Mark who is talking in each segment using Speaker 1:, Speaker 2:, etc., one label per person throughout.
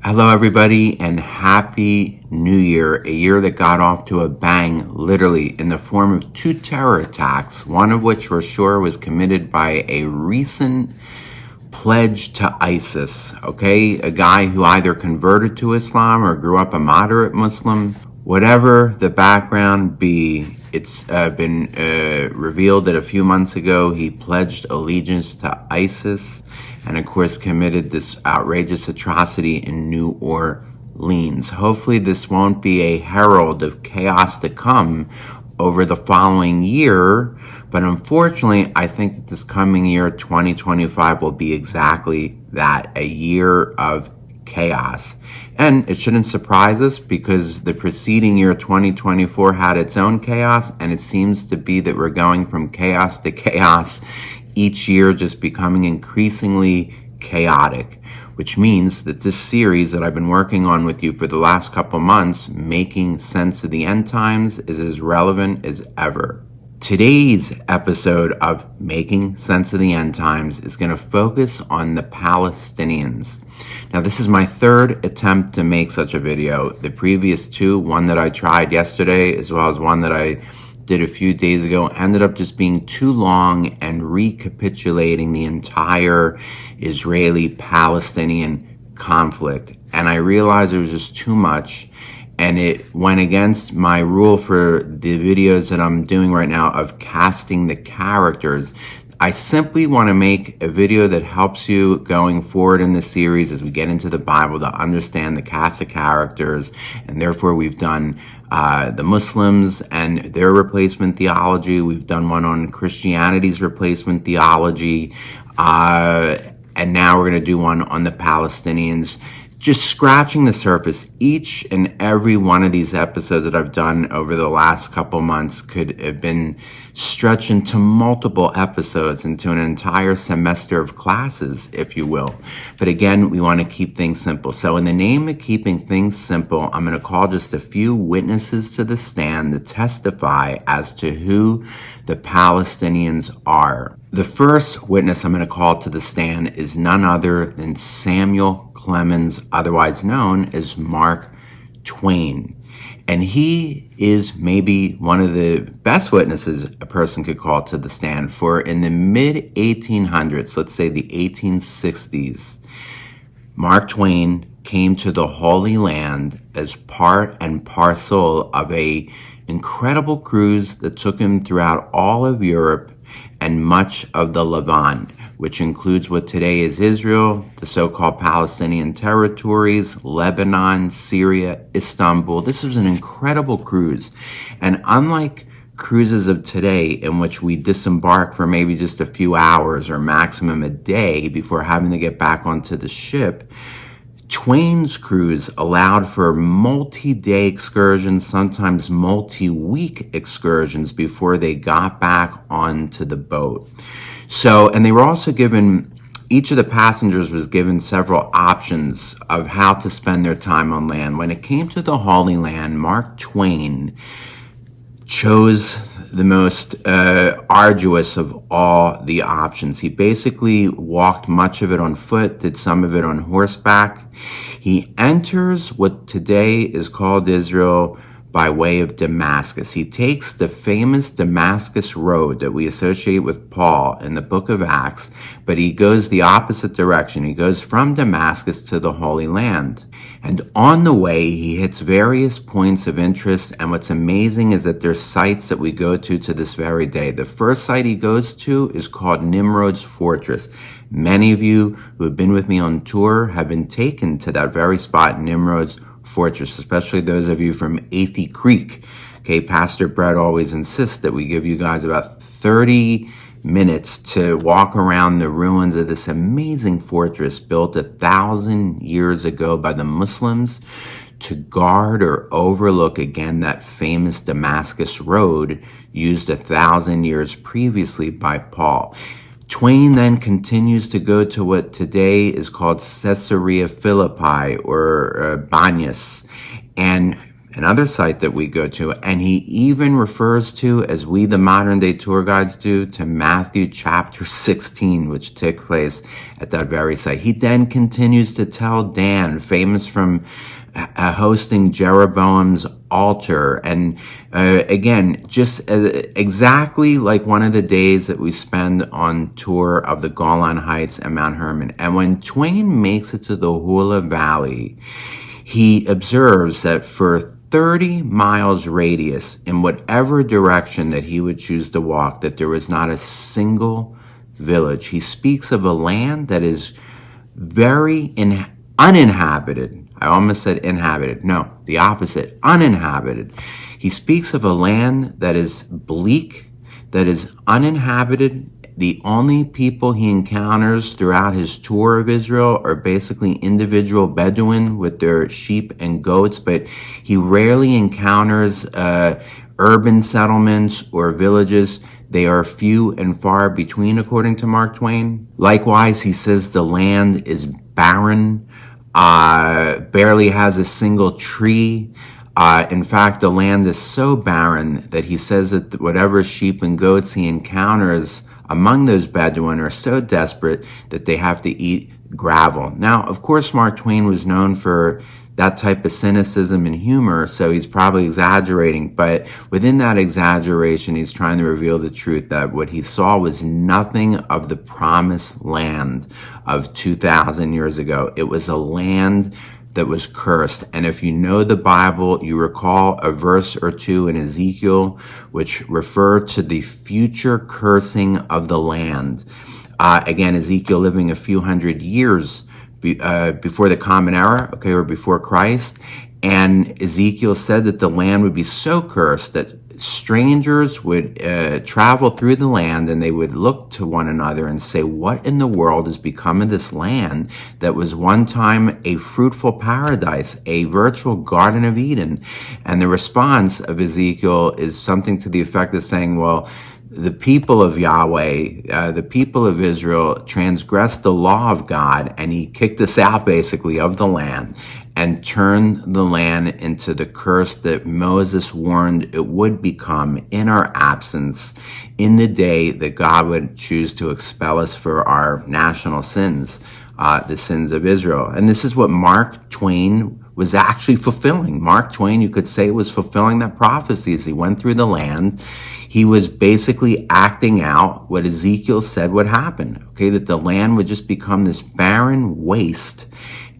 Speaker 1: Hello, everybody, and Happy New Year. A year that got off to a bang, literally, in the form of two terror attacks, one of which we're sure was committed by a recent pledge to ISIS, okay? A guy who either converted to Islam or grew up a moderate Muslim. Whatever the background be, it's been revealed that a few months ago he pledged allegiance to ISIS and, of course, committed this outrageous atrocity in New Orleans. Hopefully this won't be a herald of chaos to come over the following year, but unfortunately, I think that this coming year, 2025, will be exactly that, a year of chaos. And it shouldn't surprise us because the preceding year, 2024, had its own chaos, and it seems to be that we're going from chaos to chaos each year, just becoming increasingly chaotic, which means that this series that I've been working on with you for the last couple months, Making Sense of the End Times, is as relevant as ever. Today's episode of Making Sense of the End Times is going to focus on the Palestinians. Now, this is my third attempt to make such a video. The previous two, one that I tried yesterday, as well as one that I did a few days ago, ended up just being too long and recapitulating the entire Israeli-Palestinian conflict. And I realized it was just too much. And it went against my rule for the videos that I'm doing right now of casting the characters. I simply want to make a video that helps you going forward in the series as we get into the Bible to understand the cast of characters. And therefore, we've done the Muslims and their replacement theology. We've done one on Christianity's replacement theology. And now we're going to do one on the Palestinians. Just scratching the surface. Each and every one of these episodes that I've done over the last couple months could have been stretched into multiple episodes, into an entire semester of classes, if you will. But again, we want to keep things simple. So in the name of keeping things simple, I'm going to call just a few witnesses to the stand to testify as to who the Palestinians are. The first witness I'm going to call to the stand is none other than Samuel Clemens, otherwise known as Mark Twain. And he is maybe one of the best witnesses a person could call to the stand, for in the mid-1800s, let's say the 1860s, Mark Twain came to the Holy Land as part and parcel of a incredible cruise that took him throughout all of Europe and much of the Levant, which includes what today is Israel, the so-called Palestinian territories, Lebanon, Syria, Istanbul. This was an incredible cruise. And unlike cruises of today, in which we disembark for maybe just a few hours or maximum a day before having to get back onto the ship, Twain's cruise allowed for multi-day excursions, sometimes multi-week excursions before they got back onto the boat. So, and they were also given, each of the passengers was given several options of how to spend their time on land. When it came to the Holy Land, Mark Twain chose the most arduous of all the options. He basically walked much of it on foot, did some of it on horseback. He enters what today is called Israel by way of Damascus. He takes the famous Damascus road that we associate with Paul in the book of Acts, but he goes the opposite direction. He goes from Damascus to the Holy Land. And on the way, he hits various points of interest. And what's amazing is that there's sites that we go to this very day. The first site he goes to is called Nimrod's Fortress. Many of you who have been with me on tour have been taken to that very spot, Nimrod's Fortress, especially those of you from Athey Creek. Okay, Pastor Brett always insists that we give you guys about 30 minutes to walk around the ruins of this amazing fortress built 1,000 years ago by the Muslims to guard or overlook, again, that famous Damascus road used 1,000 years previously by Paul. Twain then continues to go to what today is called Caesarea Philippi, or Banyas, and another site that we go to, and he even refers to, as we the modern day tour guides do, to Matthew chapter 16, which took place at that very site. He then continues to tell Dan, famous from hosting Jeroboam's altar, and again, just exactly like one of the days that we spend on tour of the Golan Heights and Mount Hermon. And when Twain makes it to the Hula Valley, he observes that for 30 miles radius in whatever direction that he would choose to walk, that there was not a single village. He speaks of a land that is very uninhabited. I almost said inhabited. No, the opposite, uninhabited. He speaks of a land that is bleak, that is uninhabited. The only people he encounters throughout his tour of Israel are basically individual Bedouin with their sheep and goats, but he rarely encounters urban settlements or villages. They are few and far between, according to Mark Twain. Likewise, he says the land is barren, barely has a single tree. In fact, the land is so barren that he says that whatever sheep and goats he encounters among those Bedouin are so desperate that they have to eat gravel. Now, of course, Mark Twain was known for that type of cynicism and humor, so he's probably exaggerating, but within that exaggeration, he's trying to reveal the truth that what he saw was nothing of the promised land of 2,000 years ago. It was a land that was cursed. And if you know the Bible, you recall a verse or two in Ezekiel which refer to the future cursing of the land. Again, Ezekiel living a few hundred years before the Common Era, okay, or before Christ. And Ezekiel said that the land would be so cursed that strangers would travel through the land, and they would look to one another and say, what in the world has become of this land that was one time a fruitful paradise, a virtual Garden of Eden? And the response of Ezekiel is something to the effect of saying, well, the people of Yahweh, the people of Israel transgressed the law of God, and he kicked us out basically of the land and turned the land into the curse that Moses warned it would become in our absence in the day that God would choose to expel us for our national sins, the sins of Israel. And this is what Mark Twain was actually fulfilling. Mark Twain, you could say, was fulfilling that prophecy as he went through the land. He was basically acting out what Ezekiel said would happen, okay, that the land would just become this barren waste,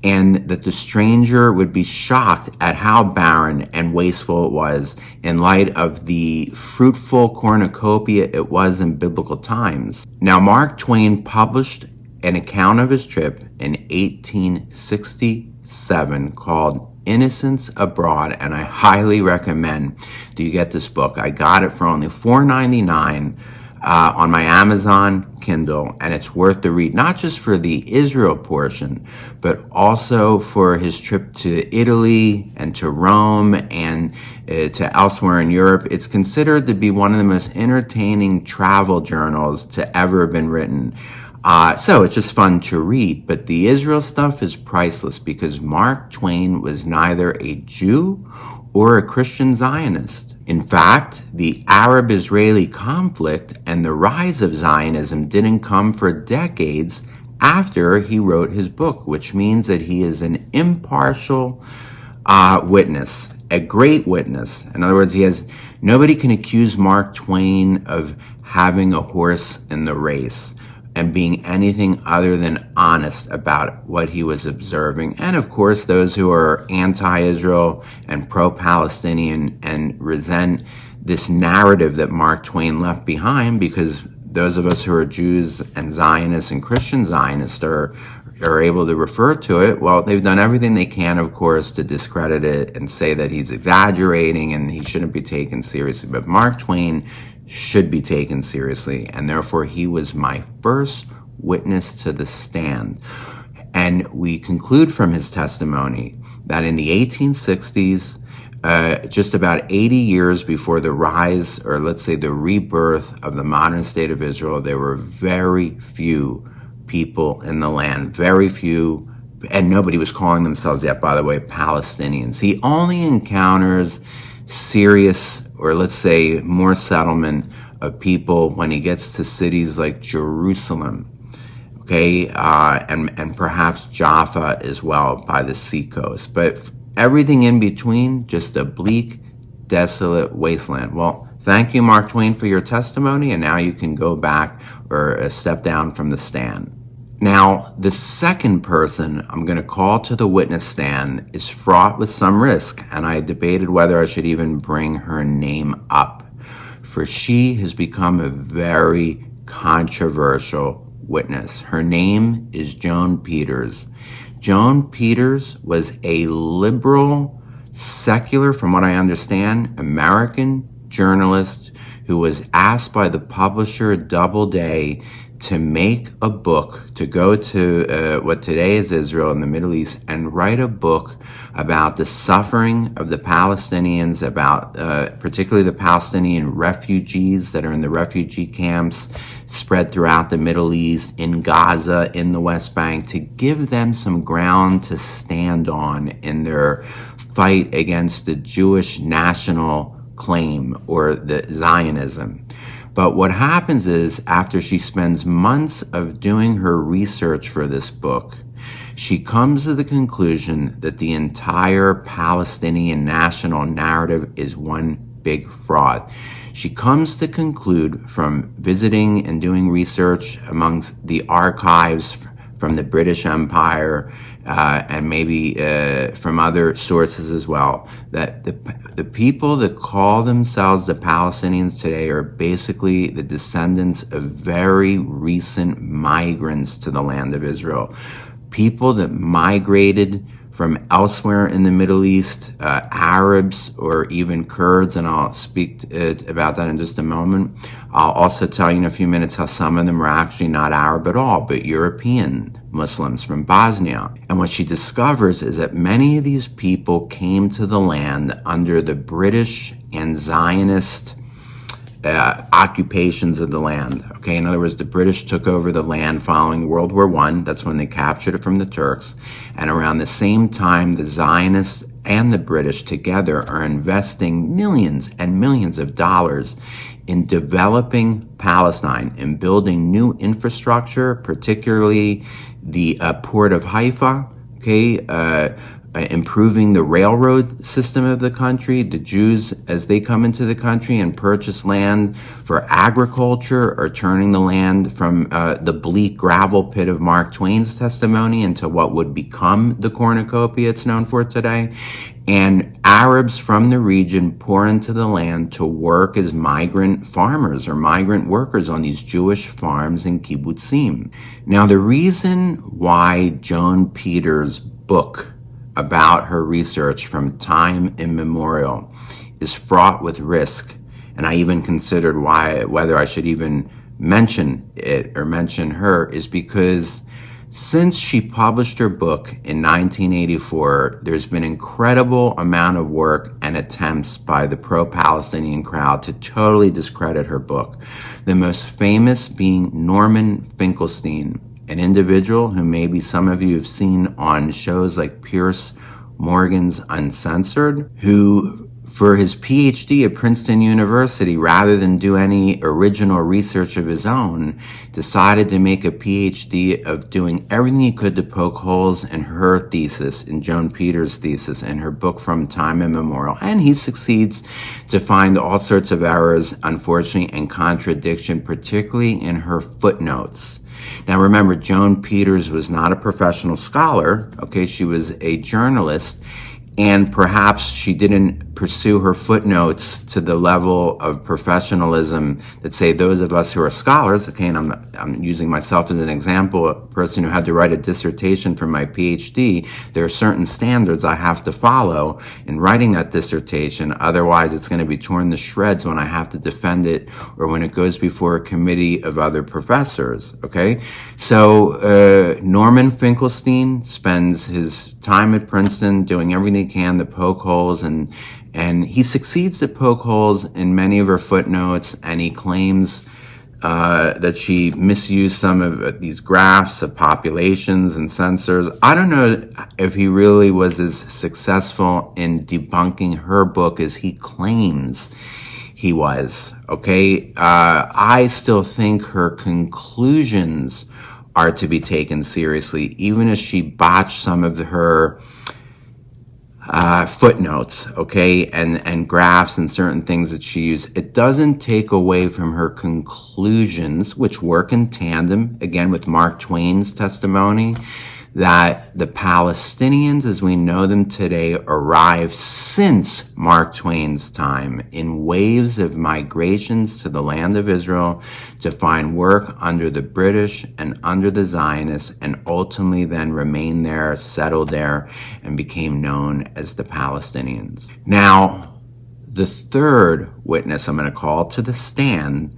Speaker 1: and that the stranger would be shocked at how barren and wasteful it was in light of the fruitful cornucopia it was in biblical times. Now, Mark Twain published an account of his trip in 1867 called Innocents Abroad, and I highly recommend that you get this book. I got it for only $4.99 on my Amazon Kindle, and it's worth the read, not just for the Israel portion, but also for his trip to Italy and to Rome and to elsewhere in Europe. It's considered to be one of the most entertaining travel journals to ever have been written. So it's just fun to read, but the Israel stuff is priceless because Mark Twain was neither a Jew or a Christian Zionist. In fact, the Arab-Israeli conflict and the rise of Zionism didn't come for decades after he wrote his book, which means that he is an impartial witness, a great witness. In other words, nobody can accuse Mark Twain of having a horse in the race and being anything other than honest about what he was observing. And of course, those who are anti-Israel and pro-Palestinian and resent this narrative that Mark Twain left behind, because those of us who are Jews and Zionists and Christian Zionists are able to refer to it, well, they've done everything they can, of course, to discredit it and say that he's exaggerating and he shouldn't be taken seriously. But Mark Twain should be taken seriously, and therefore he was my first witness to the stand. And we conclude from his testimony that in the 1860s, just about 80 years before the rise, or let's say the rebirth of the modern state of Israel, there were very few people in the land, very few and nobody was calling themselves yet, by the way, Palestinians. He only encounters serious, or let's say more settlement of people when he gets to cities like Jerusalem, okay, and perhaps Jaffa as well by the seacoast. But everything in between, just a bleak, desolate wasteland. Well, thank you, Mark Twain, for your testimony, and now you can go back or step down from the stand. Now, the second person I'm going to call to the witness stand is fraught with some risk, and I debated whether I should even bring her name up, for she has become a very controversial witness. Her name is Joan Peters. Joan Peters was a liberal, secular, from what I understand, American journalist who was asked by the publisher Doubleday to make a book, to go to what today is Israel in the Middle East, and write a book about the suffering of the Palestinians, about particularly the Palestinian refugees that are in the refugee camps spread throughout the Middle East, in Gaza, in the West Bank, to give them some ground to stand on in their fight against the Jewish national claim, or the Zionism. But what happens is, after she spends months of doing her research for this book, she comes to the conclusion that the entire Palestinian national narrative is one big fraud. She comes to conclude, from visiting and doing research amongst the archives from the British Empire, and maybe from other sources as well, that the people that call themselves the Palestinians today are basically the descendants of very recent migrants to the land of Israel. People that migrated from elsewhere in the Middle East, Arabs or even Kurds, and I'll speak about that in just a moment. I'll also tell you in a few minutes how some of them are actually not Arab at all, but European Muslims from Bosnia. And what she discovers is that many of these people came to the land under the British and Zionist occupations of the land. Okay, in other words, the British took over the land following World War I. That's when they captured it from the Turks. And around the same time, the Zionists and the British together are investing millions and millions of dollars in developing Palestine and building new infrastructure, particularly the port of Haifa, okay, improving the railroad system of the country. The Jews, as they come into the country and purchase land for agriculture, are turning the land from the bleak gravel pit of Mark Twain's testimony into what would become the cornucopia it's known for today. And Arabs from the region pour into the land to work as migrant farmers or migrant workers on these Jewish farms in kibbutzim. Now, the reason why Joan Peters' book about her research from time immemorial is fraught with risk, and I even considered whether I should even mention it or mention her, is because since she published her book in 1984, there's been incredible amount of work and attempts by the pro-Palestinian crowd to totally discredit her book. The most famous being Norman Finkelstein, an individual who maybe some of you have seen on shows like Piers Morgan's Uncensored, who for his PhD at Princeton University, rather than do any original research of his own, decided to make a PhD of doing everything he could to poke holes in her thesis, in Joan Peters' thesis, in her book From Time Immemorial. And he succeeds to find all sorts of errors, unfortunately, and contradiction, particularly in her footnotes. Now remember, Joan Peters was not a professional scholar, okay? She was a journalist, and perhaps she didn't pursue her footnotes to the level of professionalism that, say, those of us who are scholars, okay, and I'm using myself as an example, a person who had to write a dissertation for my PhD. There are certain standards I have to follow in writing that dissertation, otherwise it's going to be torn to shreds when I have to defend it or when it goes before a committee of other professors, okay? So Norman Finkelstein spends his time at Princeton doing everything he can to poke holes, and he succeeds to poke holes in many of her footnotes, and he claims that she misused some of these graphs of populations and censors. I don't know if he really was as successful in debunking her book as he claims he was. Okay, I still think her conclusions are to be taken seriously, even as she botched some of her footnotes, okay, and graphs and certain things that she used. It doesn't take away from her conclusions, which work in tandem, again, with Mark Twain's testimony, that the Palestinians, as we know them today, arrived since Mark Twain's time in waves of migrations to the land of Israel to find work under the British and under the Zionists, and ultimately then remained there, settled there, and became known as the Palestinians. Now, the third witness I'm going to call to the stand,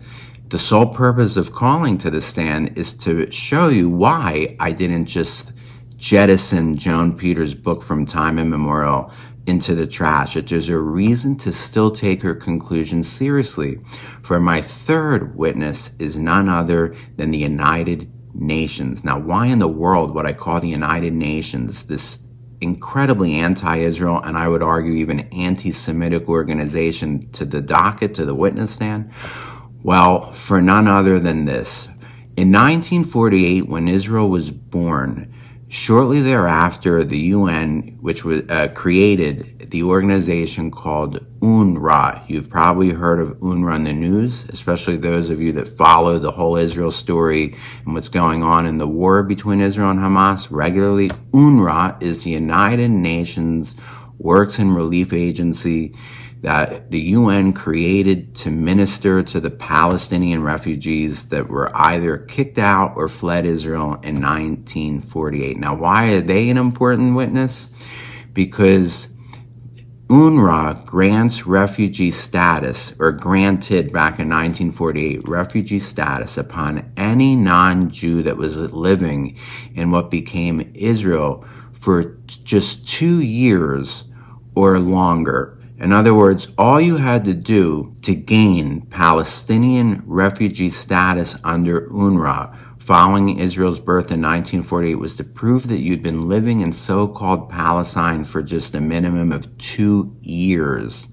Speaker 1: the sole purpose of calling to the stand is to show you why I didn't just jettison Joan Peters' book from time immemorial into the trash. That there's a reason to still take her conclusions seriously. For my third witness is none other than the United Nations. Now, why in the world would I call the United Nations, this incredibly anti-Israel and I would argue even anti-Semitic organization, to the docket, to the witness stand? Well, for none other than this. In 1948, when Israel was born, shortly thereafter, the UN, which was created the organization called UNRWA. You've probably heard of UNRWA in the news, especially those of you that follow the whole Israel story and what's going on in the war between Israel and Hamas regularly. UNRWA is the United Nations Works and Relief Agency that the UN created to minister to the Palestinian refugees that were either kicked out or fled Israel in 1948. Now, why are they an important witness? Because UNRWA grants refugee status, or granted back in 1948, refugee status upon any non-Jew that was living in what became Israel for just 2 years or longer. In other words, all you had to do to gain Palestinian refugee status under UNRWA following Israel's birth in 1948 was to prove that you'd been living in so-called Palestine for just a minimum of 2 years.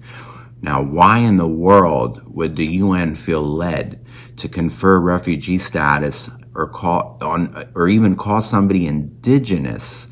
Speaker 1: Now, why in the world would the UN feel led to confer refugee status or even call somebody indigenous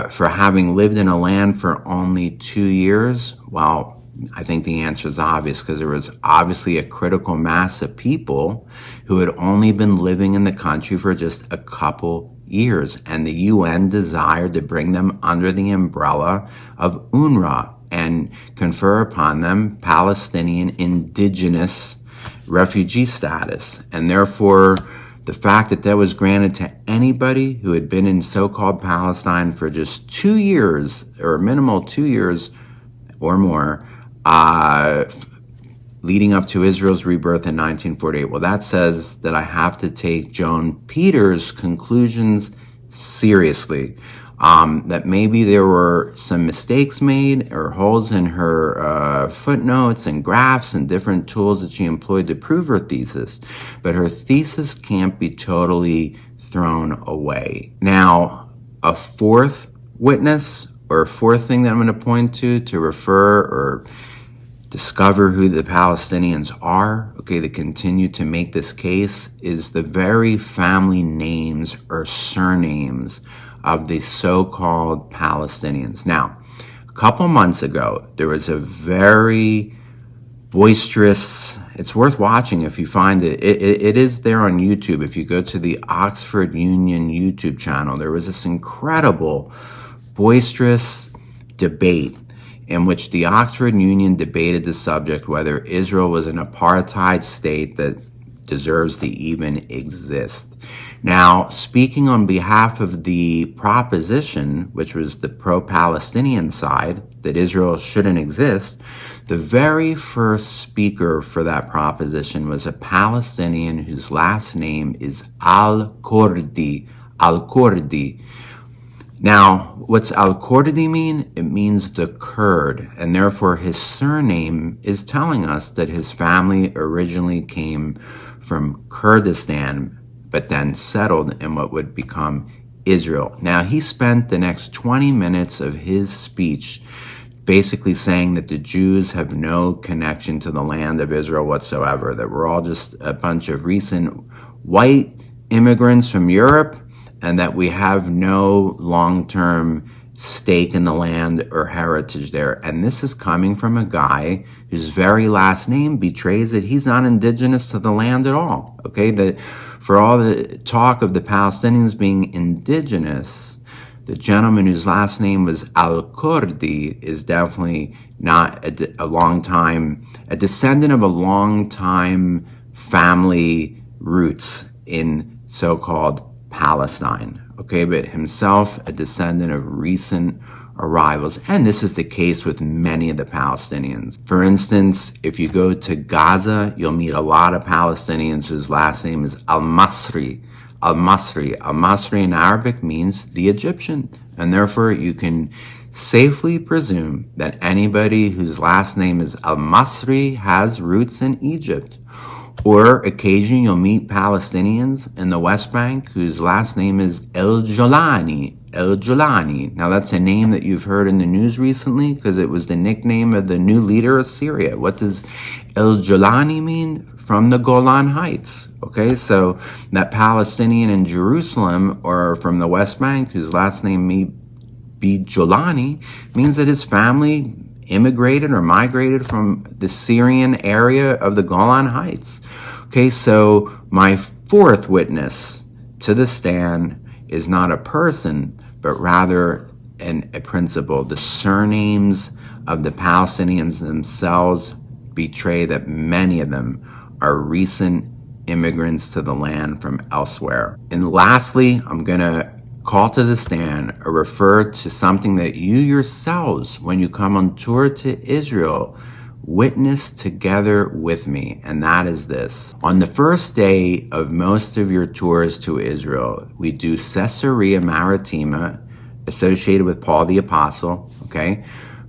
Speaker 1: for having lived in a land for only 2 years? Well, I think the answer is obvious, because there was obviously a critical mass of people who had only been living in the country for just a couple years, and the UN desired to bring them under the umbrella of UNRWA and confer upon them Palestinian indigenous refugee status. And therefore, the fact that that was granted to anybody who had been in so-called Palestine for just 2 years, or a minimal 2 years or more, leading up to Israel's rebirth in 1948. Well, that says that I have to take Joan Peters' conclusions seriously. That maybe there were some mistakes made or holes in her footnotes and graphs and different tools that she employed to prove her thesis, but her thesis can't be totally thrown away. Now, a fourth witness, or a fourth thing that I'm going to point to refer or discover who the Palestinians are, okay, that continue to make this case, is the very family names or surnames of the so-called Palestinians. Now, a couple months ago, there was a very boisterous, it's worth watching if you find it. It is there on YouTube. If you go to the Oxford Union YouTube channel, there was this incredible boisterous debate in which the Oxford Union debated the subject whether Israel was an apartheid state that deserves to even exist. Now, speaking on behalf of the proposition, which was the pro-Palestinian side, that Israel shouldn't exist, the very first speaker for that proposition was a Palestinian whose last name is Al-Kurdi. Al-Kurdi. Now, what's Al-Kurdi mean? It means the Kurd, and therefore his surname is telling us that his family originally came from Kurdistan, but then settled in what would become Israel. Now, he spent the next 20 minutes of his speech basically saying that the Jews have no connection to the land of Israel whatsoever, that we're all just a bunch of recent white immigrants from Europe, and that we have no long-term stake in the land or heritage there. And this is coming from a guy whose very last name betrays that he's not indigenous to the land at all. Okay, that for all the talk of the Palestinians being indigenous, the gentleman whose last name was Al-Kurdi is definitely not a descendant of a long time family roots in so-called Palestine. Okay, but himself a descendant of recent arrivals. And this is the case with many of the Palestinians. For instance, if you go to Gaza, you'll meet a lot of Palestinians whose last name is Al-Masri. Al-Masri. Al-Masri in Arabic means the Egyptian. And therefore, you can safely presume that anybody whose last name is Al-Masri has roots in Egypt. Or occasionally you'll meet Palestinians in the West Bank whose last name is El-Jolani. El-Jolani. Now that's a name that you've heard in the news recently because it was the nickname of the new leader of Syria. What does El-Jolani mean? From the Golan Heights. Okay, so that Palestinian in Jerusalem or from the West Bank whose last name may be Jolani means that his family immigrated or migrated from the Syrian area of the Golan Heights. Okay, so my fourth witness to the stand is not a person, but rather a principle. The surnames of the Palestinians themselves betray that many of them are recent immigrants to the land from elsewhere. And lastly, I'm going to call to the stand or refer to something that you yourselves, when you come on tour to Israel, witness together with me, and that is this. On the first day of most of your tours to Israel, we do Caesarea Maritima, associated with Paul the Apostle, okay?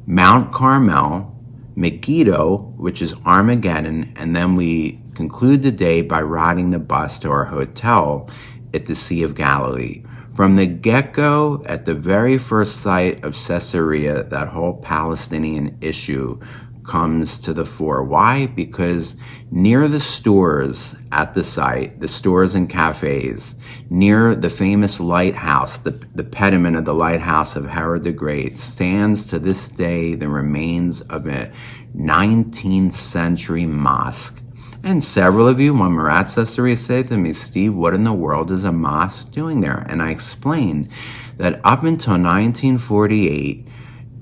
Speaker 1: Mount Carmel, Megiddo, which is Armageddon, and then we conclude the day by riding the bus to our hotel at the Sea of Galilee. From the get-go, at the very first sight of Caesarea, that whole Palestinian issue comes to the fore. Why? Because near the stores at the site, the stores and cafes, near the famous lighthouse, the pediment of the lighthouse of Herod the Great, stands to this day the remains of a 19th century mosque. And several of you, when we're at Caesarea, say to me, Steve, what in the world is a mosque doing there? And I explained that up until 1948,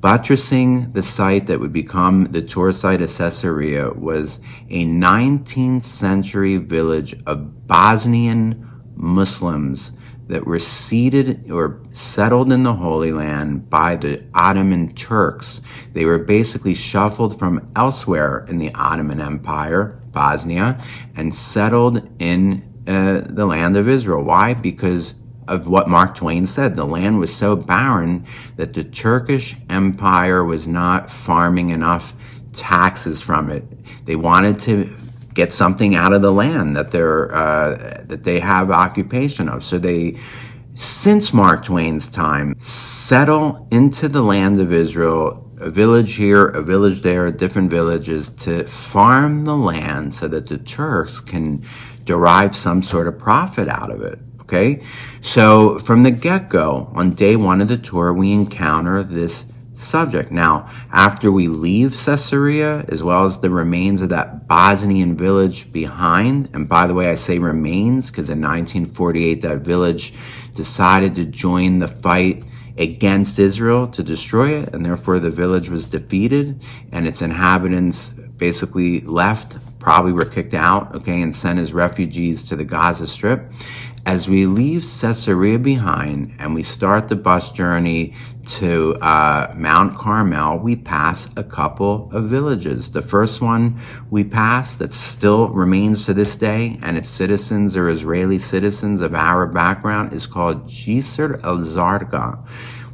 Speaker 1: buttressing the site that would become the tour site of Caesarea was a 19th century village of Bosnian Muslims that were seated or settled in the Holy Land by the Ottoman Turks. They were basically shuffled from elsewhere in the Ottoman Empire, Bosnia, and settled in the land of Israel. Why? Because of what Mark Twain said. The land was so barren that the Turkish Empire was not farming enough taxes from it. They wanted to get something out of the land that they have occupation of. So they, since Mark Twain's time, settle into the land of Israel, a village here, a village there, different villages, to farm the land so that the Turks can derive some sort of profit out of it. Okay, so from the get-go, on day one of the tour, we encounter this subject. Now, after we leave Caesarea, as well as the remains of that Bosnian village behind, and by the way, I say remains because in 1948, that village decided to join the fight against Israel to destroy it, and therefore the village was defeated, and its inhabitants basically left, probably were kicked out, okay, and sent as refugees to the Gaza Strip. As we leave Caesarea behind and we start the bus journey to Mount Carmel, we pass a couple of villages. The first one we pass that still remains to this day, and its citizens are Israeli citizens of Arab background, is called Jisr al-Zarqa.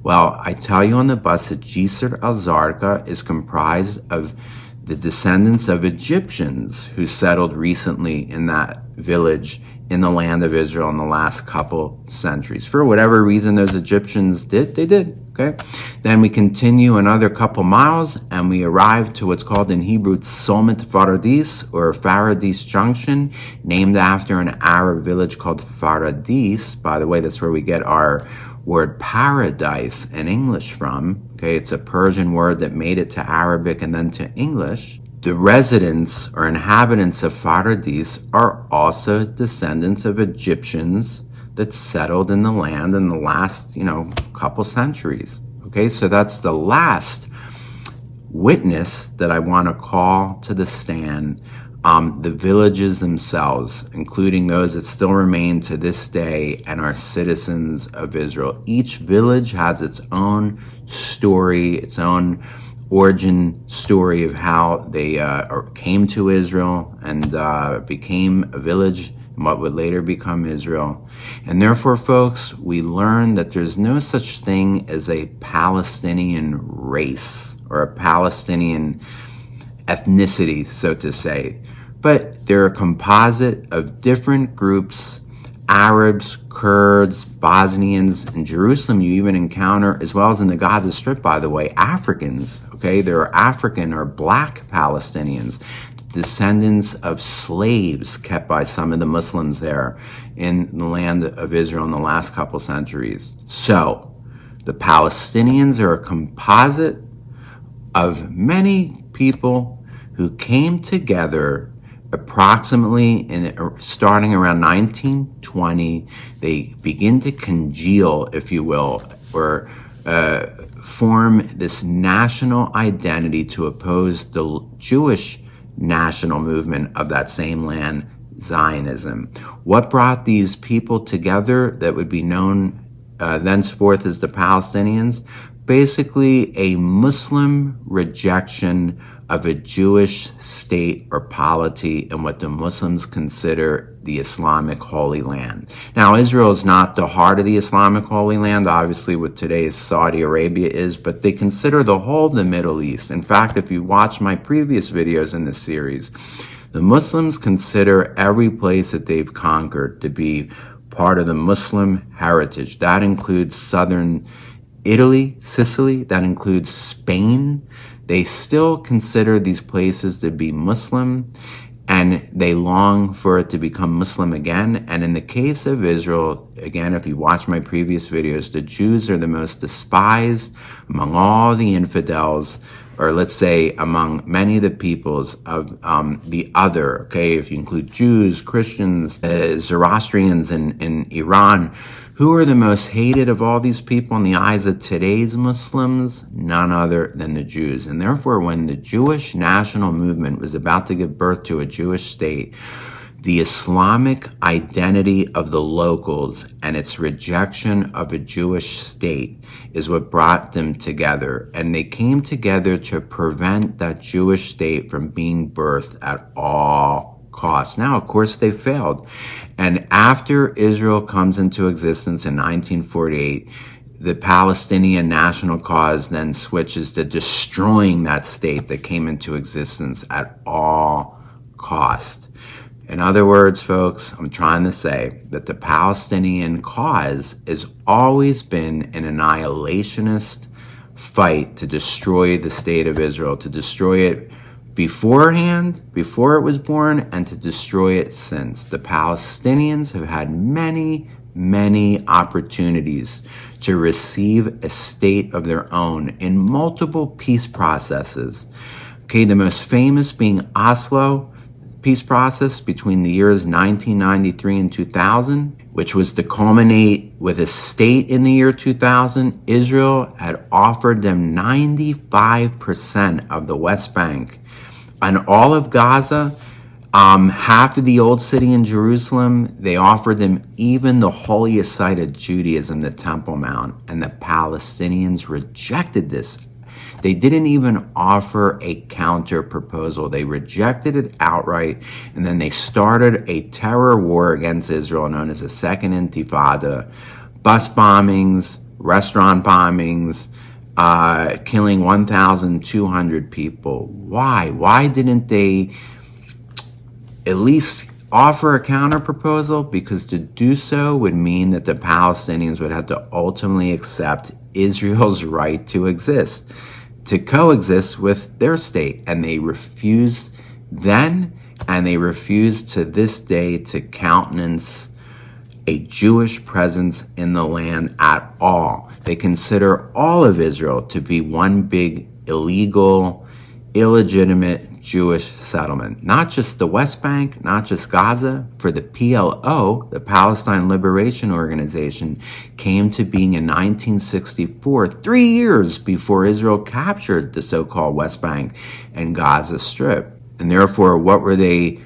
Speaker 1: Well, I tell you on the bus that Jisr al-Zarqa is comprised of the descendants of Egyptians who settled recently in that village in the land of Israel in the last couple centuries. For whatever reason those Egyptians did, they did. Okay. Then we continue another couple miles and we arrive to what's called in Hebrew Tzomet Faradis, or Faradis Junction, named after an Arab village called Faradis. By the way, that's where we get our word paradise in English from. Okay, it's a Persian word that made it to Arabic and then to English. The residents or inhabitants of Faradis are also descendants of Egyptians that settled in the land in the last, couple centuries. Okay, so that's the last witness that I want to call to the stand. The villages themselves, including those that still remain to this day and are citizens of Israel. Each village has its own story, its own origin story of how they came to Israel and became a village in what would later become Israel. And therefore, folks, we learn that there's no such thing as a Palestinian race or a Palestinian ethnicity, so to say. But they're a composite of different groups: Arabs, Kurds, Bosnians. In Jerusalem, you even encounter, as well as in the Gaza Strip, by the way, Africans. Okay, there are African or black Palestinians, descendants of slaves kept by some of the Muslims there in the land of Israel in the last couple centuries. So, the Palestinians are a composite of many people who came together approximately starting around 1920. They begin to congeal, if you will, or form this national identity to oppose the Jewish national movement of that same land, Zionism. What brought these people together that would be known thenceforth as the Palestinians? Basically, a Muslim rejection of a Jewish state or polity in what the Muslims consider the Islamic Holy Land. Now, Israel is not the heart of the Islamic Holy Land, obviously what today's Saudi Arabia is, but they consider the whole of the Middle East. In fact, if you watch my previous videos in this series, the Muslims consider every place that they've conquered to be part of the Muslim heritage. That includes southern Italy, Sicily, that includes Spain. They still consider these places to be Muslim, and they long for it to become Muslim again. And in the case of Israel, again, if you watch my previous videos, the Jews are the most despised among all the infidels, or let's say among many of the peoples of the other, okay, if you include Jews, Christians, Zoroastrians in Iran. Who are the most hated of all these people in the eyes of today's Muslims? None other than the Jews. And therefore, when the Jewish national movement was about to give birth to a Jewish state, the Islamic identity of the locals and its rejection of a Jewish state is what brought them together. And they came together to prevent that Jewish state from being birthed at all costs. Now, of course, they failed. And after Israel comes into existence in 1948, the Palestinian national cause then switches to destroying that state that came into existence at all cost. In other words, folks, I'm trying to say that the Palestinian cause has always been an annihilationist fight to destroy the state of Israel, to destroy it beforehand, before it was born, and to destroy it since. The Palestinians have had many, many opportunities to receive a state of their own in multiple peace processes. Okay, the most famous being Oslo peace process between the years 1993 and 2000, which was to culminate with a state in the year 2000. Israel had offered them 95% of the West Bank and all of Gaza, half of the old city in Jerusalem. They offered them even the holiest site of Judaism, the Temple Mount, and the Palestinians rejected this. They didn't even offer a counter proposal. They rejected it outright, and then they started a terror war against Israel known as the Second Intifada. Bus bombings, restaurant bombings, killing 1,200 people. Why? Why didn't they at least offer a counter proposal because to do so would mean that the Palestinians would have to ultimately accept Israel's right to exist, to coexist with their state. And they refused then, and they refuse to this day to countenance a Jewish presence in the land at all. They consider all of Israel to be one big illegal, illegitimate Jewish settlement. Not just the West Bank, not just Gaza. For the PLO, the Palestine Liberation Organization, came to being in 1964, 3 years before Israel captured the so-called West Bank and Gaza Strip. And therefore, what were they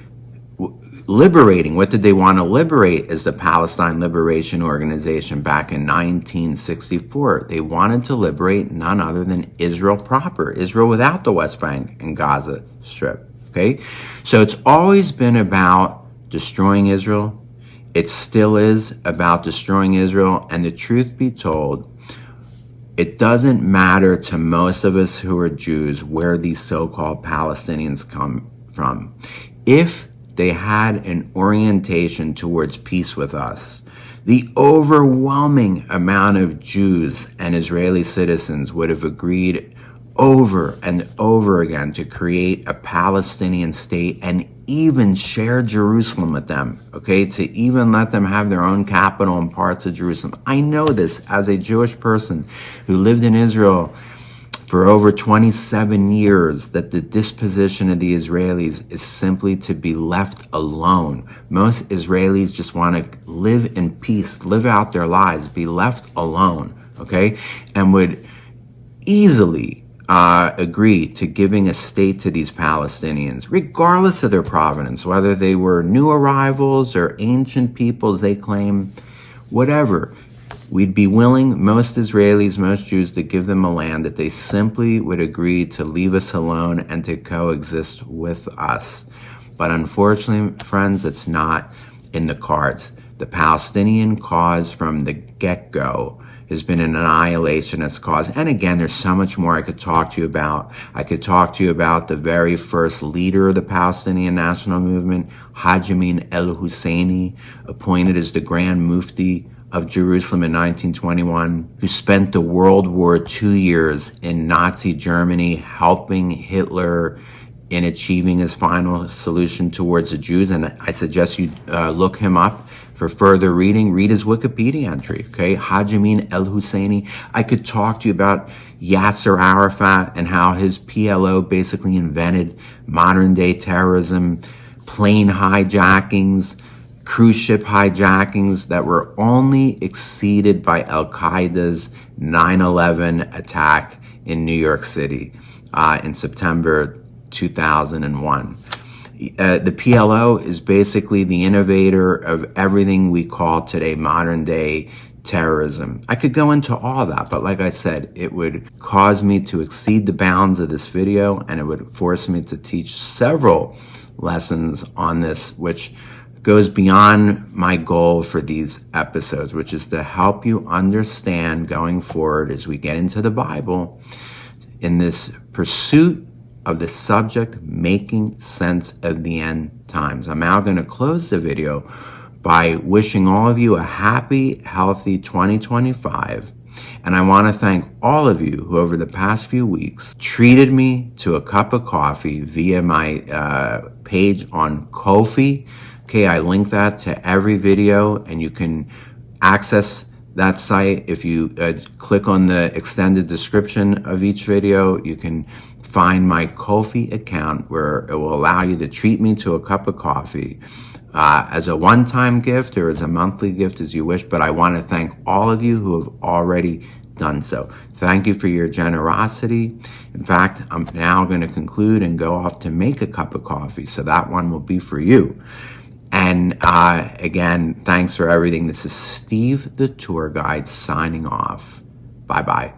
Speaker 1: liberating? What did they want to liberate as the Palestine Liberation Organization back in 1964? They wanted to liberate none other than Israel proper, Israel without the West Bank and Gaza Strip. Okay? So it's always been about destroying Israel. It still is about destroying Israel. And the truth be told, it doesn't matter to most of us who are Jews where these so-called Palestinians come from. If they had an orientation towards peace with us, the overwhelming amount of Jews and Israeli citizens would have agreed over and over again to create a Palestinian state and even share Jerusalem with them, okay? To even let them have their own capital and parts of Jerusalem. I know this as a Jewish person who lived in Israel for over 27 years, that the disposition of the Israelis is simply to be left alone. Most Israelis just want to live in peace, live out their lives, be left alone, okay? And would easily agree to giving a state to these Palestinians, regardless of their provenance, whether they were new arrivals or ancient peoples they claim, whatever. We'd be willing, most Israelis, most Jews, to give them a land that they simply would agree to leave us alone and to coexist with us. But unfortunately, friends, it's not in the cards. The Palestinian cause from the get-go has been an annihilationist cause. And again, there's so much more I could talk to you about. I could talk to you about the very first leader of the Palestinian National Movement, Haj Amin el-Husseini, appointed as the Grand Mufti of Jerusalem in 1921, who spent the World War II years in Nazi Germany helping Hitler in achieving his final solution towards the Jews. And I suggest you look him up for further reading. Read his Wikipedia entry, okay? Haj Amin el-Husseini. I could talk to you about Yasser Arafat and how his PLO basically invented modern day terrorism, plane hijackings, cruise ship hijackings that were only exceeded by Al-Qaeda's 9/11 attack in New York City in September 2001. The PLO is basically the innovator of everything we call today modern day terrorism. I could go into all that, but like I said, it would cause me to exceed the bounds of this video, and it would force me to teach several lessons on this, which goes beyond my goal for these episodes, which is to help you understand going forward as we get into the Bible in this pursuit of the subject, making sense of the end times. I'm now going to close the video by wishing all of you a happy, healthy 2025. And I want to thank all of you who over the past few weeks treated me to a cup of coffee via my page on Ko-fi. Okay, I link that to every video, and you can access that site. If you click on the extended description of each video, you can find my Ko-fi account where it will allow you to treat me to a cup of coffee as a one-time gift or as a monthly gift as you wish. But I want to thank all of you who have already done so. Thank you for your generosity. In fact, I'm now going to conclude and go off to make a cup of coffee, so that one will be for you. And again, thanks for everything. This is Steve the Tour Guide signing off. Bye-bye.